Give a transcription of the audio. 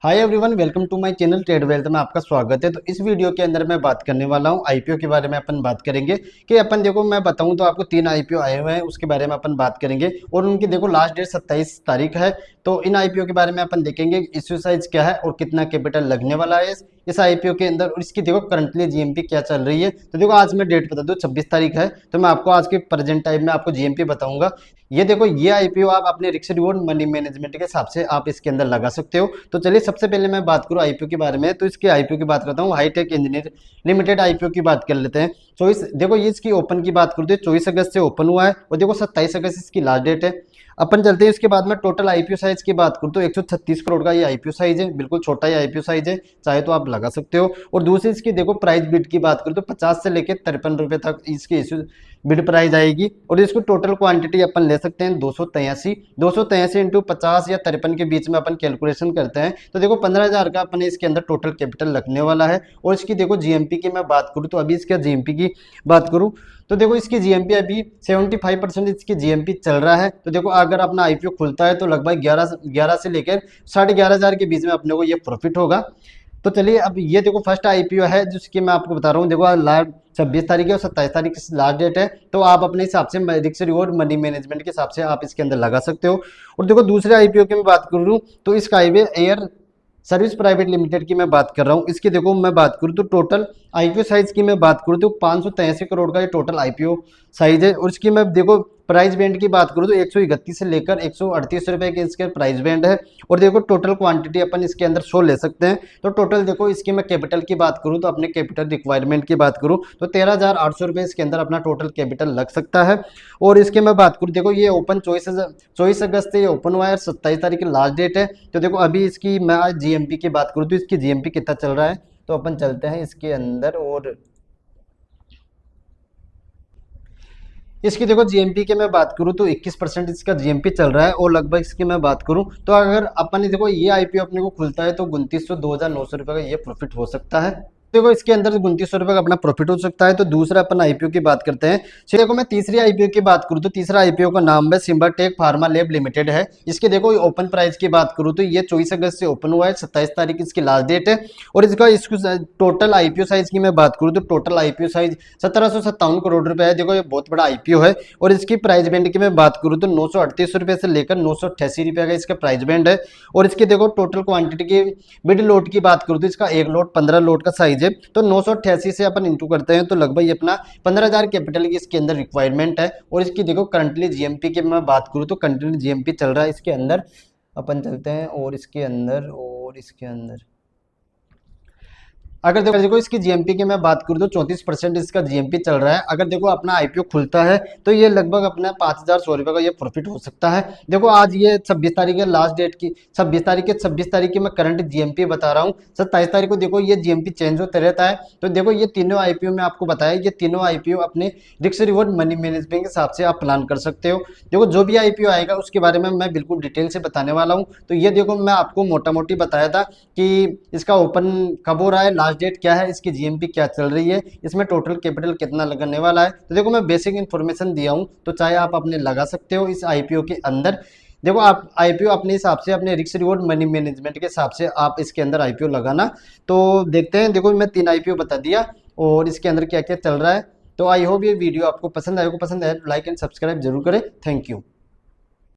Hi everyone, welcome to my channel Trade Wealth में आपका स्वागत है। तो इस वीडियो के अंदर मैं बात करने वाला हूं आईपीओ के बारे में। अपन बात करेंगे कि अपन देखो, मैं बताऊं तो आपको 3 आईपीओ आए हुए हैं, उसके बारे में अपन बात करेंगे और उनकी देखो लास्ट डेट 27 तारीख है। तो इन आईपीओ के बारे में अपन देखेंगे इश्यू साइज क्या है और कितना कैपिटल लगने वाला है इस आईपीओ के अंदर, और इसकी देखो करंटली जीएमपी क्या चल रही है। तो देखो आज मैं डेट बता दूं, 26 तारीख है, तो मैं आपको आज के प्रेजेंट टाइम में आपको जीएमपी बताऊंगा। ये देखो, ये आईपीओ आप अपने रिस्क रिवॉर्ड मनी मैनेजमेंट के हिसाब से आप इसके अंदर लगा सकते हो। तो चलिए सबसे पहले मैं बात करूं आईपीओ के बारे में, तो इसके आईपीओ की बात करता हूं। हाईटेक इंजीनियर लिमिटेड आईपीओ की बात कर लेते हैं। 24 देखो, ये इसकी ओपन की बात करूं तो 24 अगस्त से ओपन हुआ है और देखो 27 अगस्त इसकी लास्ट डेट है। अपन चलते हैं इसके बाद में टोटल आईपीओ साइज की बात करूं तो 136 करोड़ का ये आईपीओ साइज है, बिल्कुल छोटा ही आईपीओ साइज है, चाहे तो आप लगा सकते हो। और दूसरी इसकी देखो प्राइस बिड की बात करूं तो 50 से लेकर 53 रुपए तक इसकी इश्यू बिड प्राइस आएगी। और इसको टोटल क्वांटिटी अपन ले सकते हैं 283 इंटू 50 या 53 के बीच में अपन कैलकुलेशन करते हैं तो देखो 15,000 का अपने इसके अंदर टोटल कैपिटल लगने वाला है। और इसकी देखो जीएमपी की मैं बात करूं तो अभी इसका जीएमपी की बात करूं तो देखो इसकी जीएमपी अभी 75% इसकी जीएमपी चल रहा है। तो देखो अगर अपना आईपीओ खुलता है तो लगभग 11 से लेकर 11,500 के बीच में अपने को ये प्रॉफिट होगा। तो चलिए अब ये देखो फर्स्ट आईपीओ है जिसकी मैं आपको बता रहा हूँ। देखो लास्ट 26 तारीख है और 27 तारीख की लास्ट डेट है। तो आप अपने हिसाब से रिस्क रिवॉर्ड मनी मैनेजमेंट के हिसाब से आप इसके अंदर लगा सकते हो। और देखो दूसरे आईपीओ की मैं बात करूँ तो इसका highway air service private limited की मैं बात कर रहा हूँ। इसकी देखो मैं बात करूँ तो टोटल आईपीओ साइज की मैं बात करूँ तो 583 करोड़ का ये टोटल आईपीओ साइज है। और इसकी मैं देखो प्राइस बैंड की बात करूँ तो 131 से लेकर 138 रुपए के इसके प्राइस बैंड है। और देखो टोटल क्वांटिटी अपन इसके अंदर 100 ले सकते हैं। तो टोटल देखो इसकी मैं कैपिटल की बात करूँ तो अपने कैपिटल रिक्वायरमेंट की बात करूँ तो 13,800 रुपये इसके अंदर अपना टोटल कैपिटल लग सकता है। और इसके मैं बात करूँ देखो ये ओपन 24 अगस्त से ये ओपन हुआ है, 27 तारीख की लास्ट डेट है। तो देखो अभी इसकी मैं आज जीएमपी की बात करूँ तो इसकी जीएमपी कितना चल रहा है, तो अपन चलते हैं इसके अंदर। और इसकी देखो जीएमपी की मैं बात करूं तो 21% इसका जीएमपी चल रहा है। और लगभग इसकी मैं बात करूं तो अगर अपन देखो ये आईपीओ अपने को खुलता है तो 2900 रुपए का ये प्रॉफिट हो सकता है। देखो इसके अंदर 2900 रुपए का अपना प्रॉफिट हो सकता है। तो दूसरा अपन आईपीओ की बात करते हैं। तो देखो मैं तीसरी आईपीओ की बात करूं तो तीसरा आईपीओ का नाम है सिम्बाटेक फार्मा लैब लिमिटेड है। इसके देखो ओपन प्राइस की बात करूं तो ये 24 अगस्त से ओपन हुआ है, 27 तारीख इसकी लास्ट डेट है। और इसको टोटल आईपीओ साइज की मैं बात करूं तो टोटल आईपीओ साइज 1757 करोड़ रुपए है। देखो ये बहुत बड़ा आईपीओ है। और इसकी प्राइस बैंड की मैं बात करूं तो 938 रुपए से लेकर 988 रुपए का इसका प्राइस बैंड है। और इसके देखो टोटल क्वांटिटी की मिड लोट की बात करूं तो इसका एक लोट 15 लोट का साइज है। तो 988 से अपन इंटू करते हैं तो लगभग ये अपना 15,000 कैपिटल की इसके अंदर रिक्वायरमेंट है। और इसकी देखो करंटली जीएमपी की मैं बात करूं तो करंटली जीएमपी चल रहा है इसके अंदर। अपन चलते हैं और इसके अंदर अगर देखो इसकी जीएमपी की मैं बात करूं तो 34% इसका जीएमपी चल रहा है। अगर देखो अपना आईपीओ खुलता है तो ये लगभग अपना 5,100 रुपए का ये प्रॉफिट हो सकता है। देखो आज ये 26 तारीख है लास्ट डेट की, 26 तारीख की मैं करंट जीएमपी बता रहा हूँ। 27 तारीख को देखो ये जीएमपी चेंज होता रहता है। तो देखो ये तीनों आईपीओ में आपको बताया, ये तीनों आईपीओ अपने रिस्क रिवॉर्ड मनी मैनेजमेंट के हिसाब से आप प्लान कर सकते हो। देखो जो भी आईपीओ आएगा उसके बारे में मैं बिल्कुल डिटेल से बताने वाला हूँ। तो ये देखो मैं आपको मोटा मोटी बताया था कि इसका ओपन कब हो रहा है, लास्ट डेट क्या है, इसकी जीएमपी क्या चल रही है, इसमें टोटल कैपिटल कितना लगने वाला है। तो देखो मैं बेसिक इन्फॉर्मेशन दिया हूं, तो चाहे आप अपने लगा सकते हो इस आईपीओ के अंदर। देखो आप आईपीओ अपने हिसाब से अपने रिस्क रिवॉर्ड मनी मैनेजमेंट के हिसाब से आप इसके अंदर आईपीओ लगाना। तो देखते हैं, देखो मैं 3 आईपीओ बता दिया और इसके अंदर क्या क्या चल रहा है। तो आई होप ये वीडियो आपको पसंद आए, लाइक एंड सब्सक्राइब जरूर करें। Thank you.